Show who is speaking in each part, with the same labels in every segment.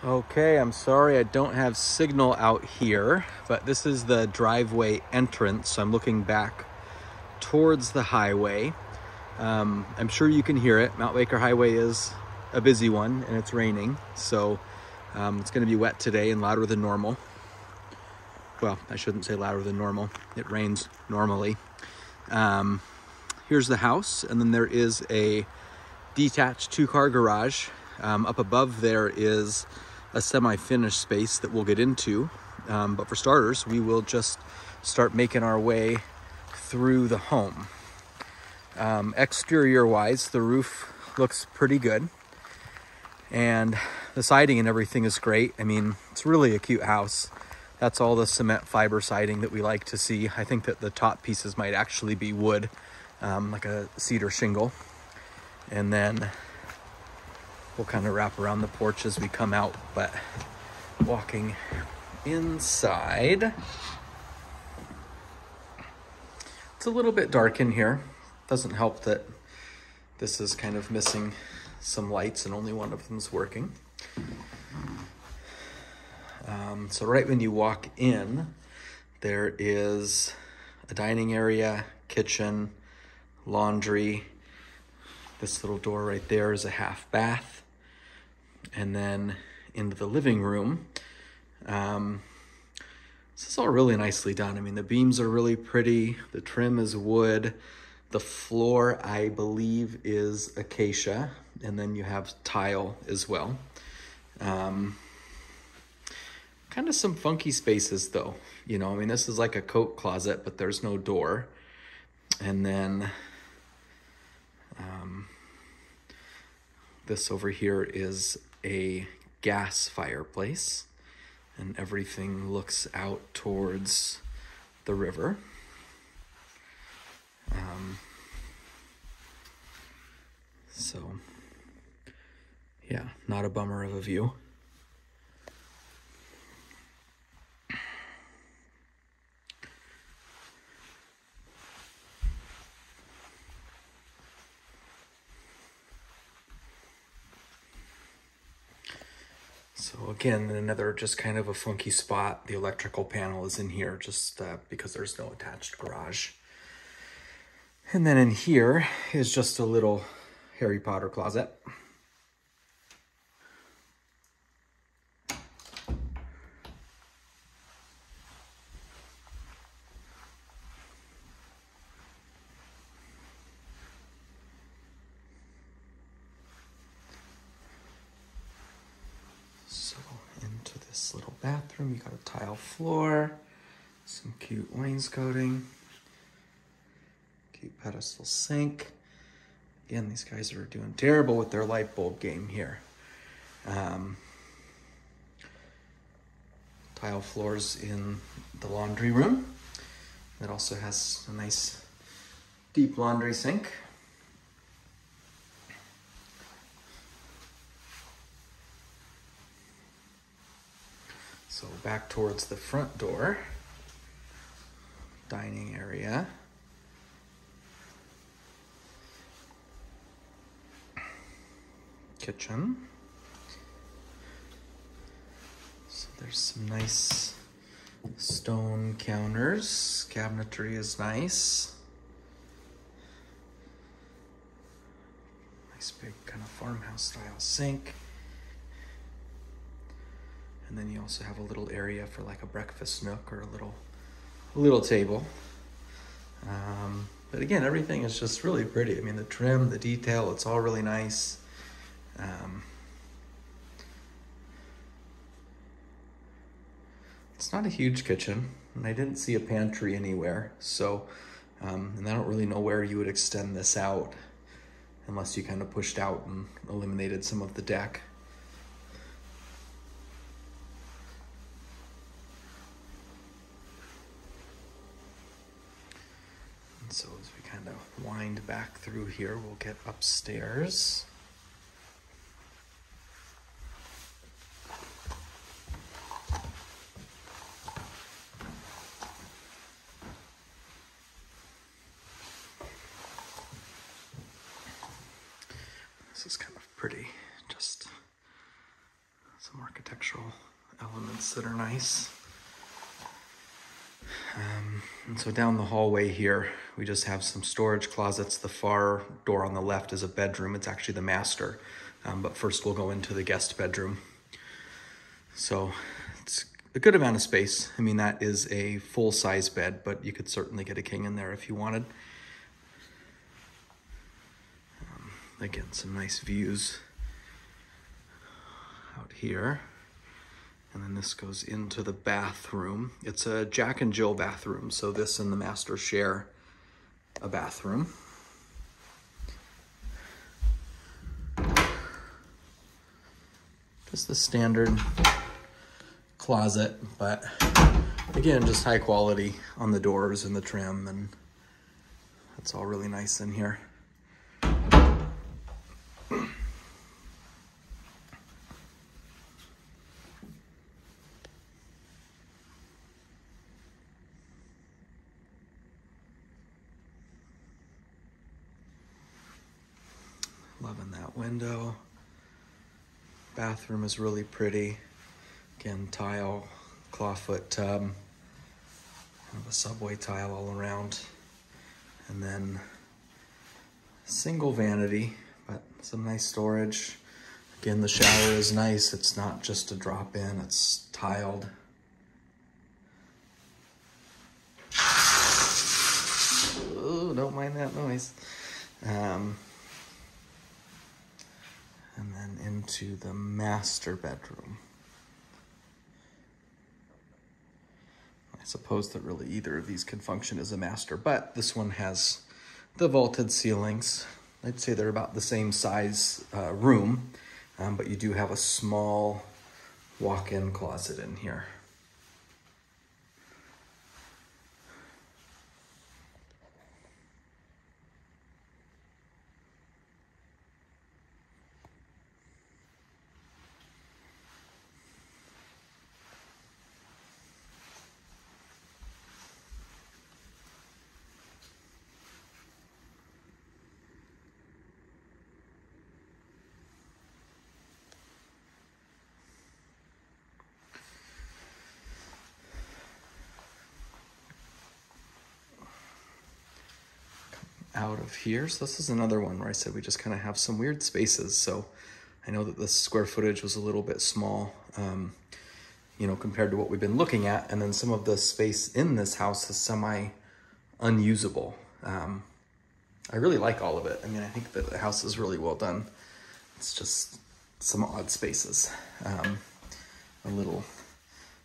Speaker 1: Okay, I'm sorry I don't have signal out here, but this is the driveway entrance. So I'm looking back towards the highway. I'm sure you can hear it. Mount Baker Highway is a busy one and it's raining. So it's gonna be wet today and louder than normal. Well, I shouldn't say louder than normal. It rains normally. Here's the house, and then there is a detached 2-car garage. Up above there is a semi-finished space that we'll get into. But for starters, we will just start making our way through the home. Exterior-wise, the roof looks pretty good. And the siding and everything is great. I mean, it's really a cute house. That's all the cement fiber siding that we like to see. I think that the top pieces might actually be wood, like a cedar shingle. And then we'll kind of wrap around the porch as we come out, but walking inside, it's a little bit dark in here. Doesn't help that this is kind of missing some lights and only one of them's working. So right when you walk in, there is a dining area, kitchen, laundry. This little door right there is a half bath. And then into the living room. This is all really nicely done. I mean, the beams are really pretty. The trim is wood. The floor, I believe, is acacia. And then you have tile as well. Kind of some funky spaces though. You know, I mean, this is like a coat closet, but there's no door. And then this over here is a gas fireplace, and everything looks out towards the river. So yeah, not a bummer of a view. So again, another just kind of a funky spot. The electrical panel is in here just because there's no attached garage. And then in here is just a little Harry Potter closet. So into this little bathroom, you got a tile floor, some cute wainscoting, cute pedestal sink. Again, these guys are doing terrible with their light bulb game here. Tile floors in the laundry room. It also has a nice deep laundry sink. So back towards the front door, dining area. Kitchen. So there's some nice stone counters. Cabinetry is nice. Nice big kind of farmhouse style sink. And then you also have a little area for like a breakfast nook or a little table. But again, everything is just really pretty. I mean, the trim, the detail, it's all really nice. It's not a huge kitchen, and I didn't see a pantry anywhere. So, and I don't really know where you would extend this out unless you kind of pushed out and eliminated some of the deck. And so as we kind of wind back through here, we'll get upstairs. This is kind of pretty, just Some architectural elements that are nice. And so down the hallway here, we just have some storage closets. The far door on the left is a bedroom. It's actually the master. But first we'll go into the guest bedroom. So it's a good amount of space. I mean, that is a full-size bed, but you could certainly get a king in there if you wanted. Again, some nice views out here. And then this goes into the bathroom. It's a Jack and Jill bathroom, so this and the master share a bathroom. Just the standard closet, but again, just high quality on the doors and the trim, and that's all really nice in here. Loving that window. Bathroom is really pretty. Again, tile, clawfoot tub, kind of a subway tile all around. And then single vanity, but some nice storage. Again, the shower is nice. It's not just a drop in, it's tiled. Oh, don't mind that noise. And then into the master bedroom. I suppose that really either of these can function as a master, but this one has the vaulted ceilings. I'd say they're about the same size room, but you do have a small walk-in closet in here. Out of here. So this is another one where I said we just kind of have some weird spaces. So I know that the square footage was a little bit small, you know, compared to what we've been looking at. And then some of the space in this house is semi-unusable. I really like all of it. I mean, I think that the house is really well done. It's just some odd spaces.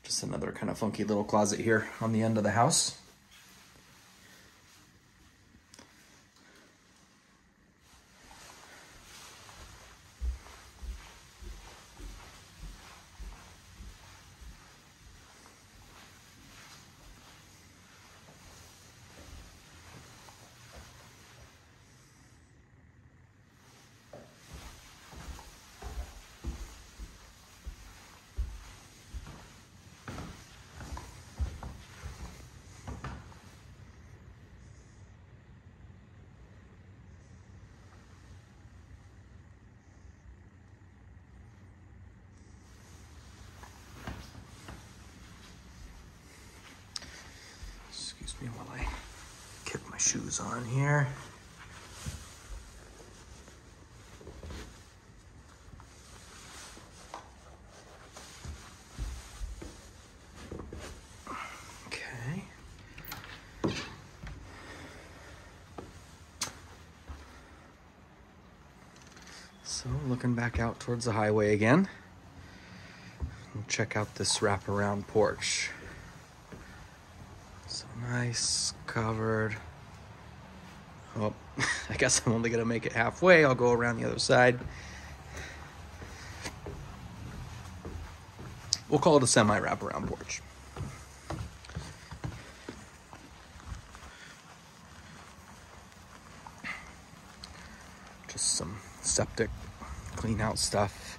Speaker 1: Just another kind of funky little closet here on the end of the house. Excuse me while I kick my shoes on here. Okay. So looking back out towards the highway again, we'll check out this wraparound porch. So nice, covered. Oh, I guess I'm only gonna make it halfway. I'll go around the other side. We'll call it a semi-wraparound porch. Just some septic clean out stuff.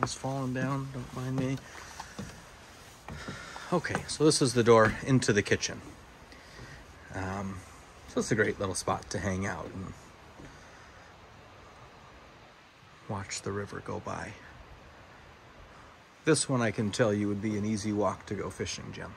Speaker 1: Oh, It's falling down, don't mind me. Okay, so this is the door into the kitchen. So it's a great little spot to hang out and watch the river go by. This one I can tell you would be an easy walk to go fishing, Jim.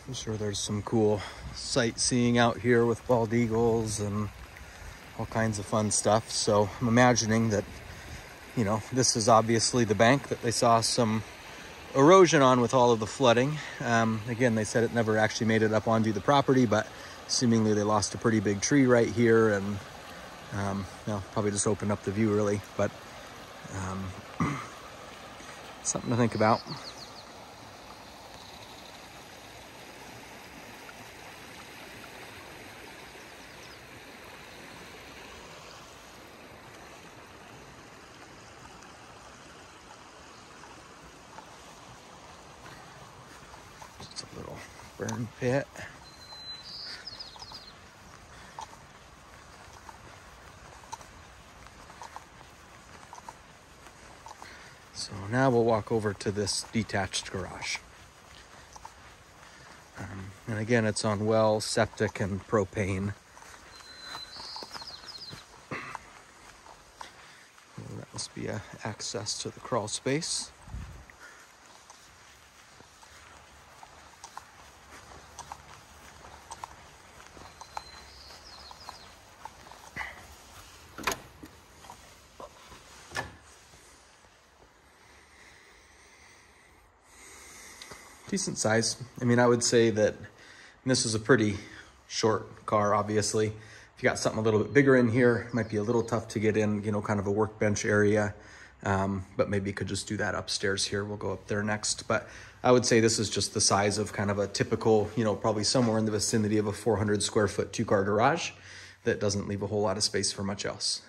Speaker 1: I'm sure there's some cool sightseeing out here with bald eagles and all kinds of fun stuff. So I'm imagining that, you know, this is obviously the bank that they saw some erosion on with all of the flooding. Again, they said it never actually made it up onto the property, but seemingly they lost a pretty big tree right here, and well, probably just opened up the view really, but something to think about. Just a little burn pit. So now we'll walk over to this detached garage. And again, it's on well, septic, and propane. Well, that must be access to the crawl space. Decent size. I mean, I would say that this is a pretty short car, obviously. If you got something a little bit bigger in here, it might be a little tough to get in, you know, kind of a workbench area. But maybe you could just do that upstairs here. We'll go up there next. But I would say this is just the size of kind of a typical, you know, probably somewhere in the vicinity of a 400 square foot 2-car garage that doesn't leave a whole lot of space for much else.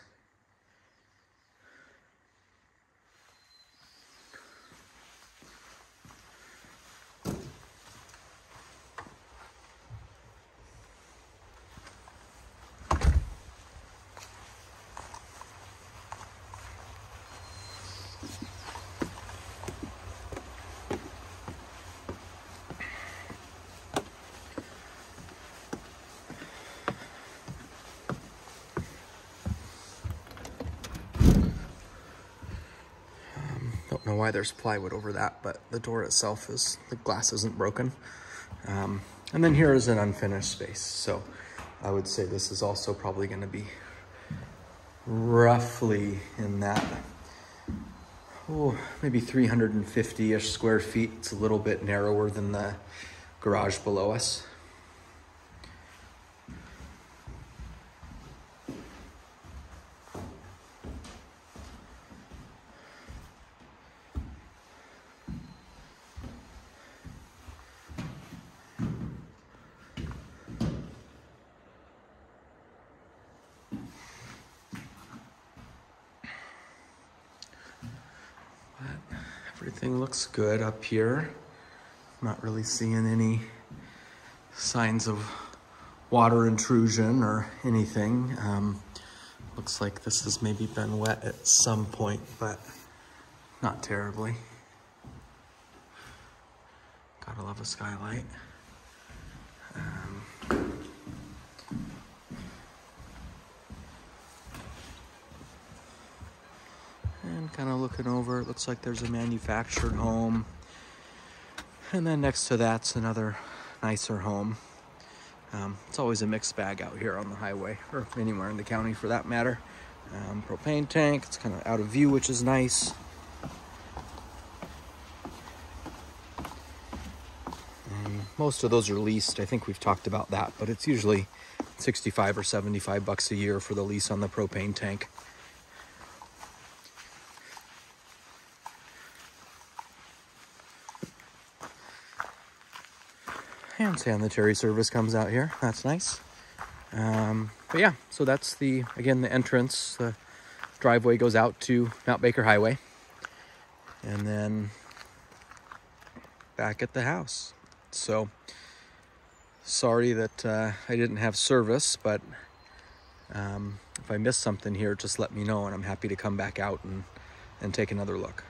Speaker 1: Don't know why there's plywood over that, but the door itself is, the glass isn't broken. And then here is an unfinished space. So I would say this is also probably going to be roughly in that, maybe 350-ish square feet. It's a little bit narrower than the garage below us. Everything looks good up here. Not really seeing any signs of water intrusion or anything. Looks like this has maybe been wet at some point, but not terribly. Gotta love a skylight. And kind of looking over, it looks like there's a manufactured home. And then next to that's another nicer home. It's always a mixed bag out here on the highway, or anywhere in the county for that matter. Propane tank, it's kind of out of view, which is nice. Most of those are leased. I think we've talked about that, but it's usually 65 or 75 bucks a year for the lease on the propane tank. And And sanitary service comes out here. That's nice. But yeah, so that's again, the entrance. The driveway goes out to Mount Baker Highway. And then back at the house. So sorry that I didn't have service, but if I missed something here, just let me know, and I'm happy to come back out and take another look.